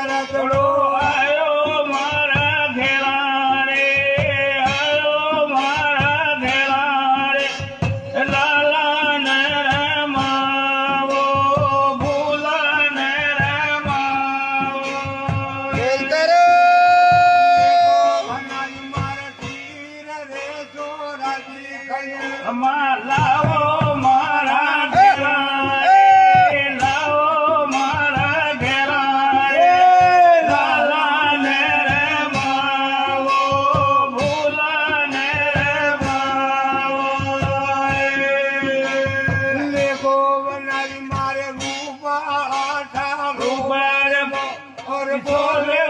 રગડો આયો મારા ઘેરા રે આયો મારા ઘેરા રે લાલા ને રમાવો ભૂલા ને રમાવો લાવો મારા ઘેરા રે લાવો મારા ઘેરા રે લાલા ને રમાવો ભૂલા ને રમાવો મારે રૂપા રૂપા રે બોલે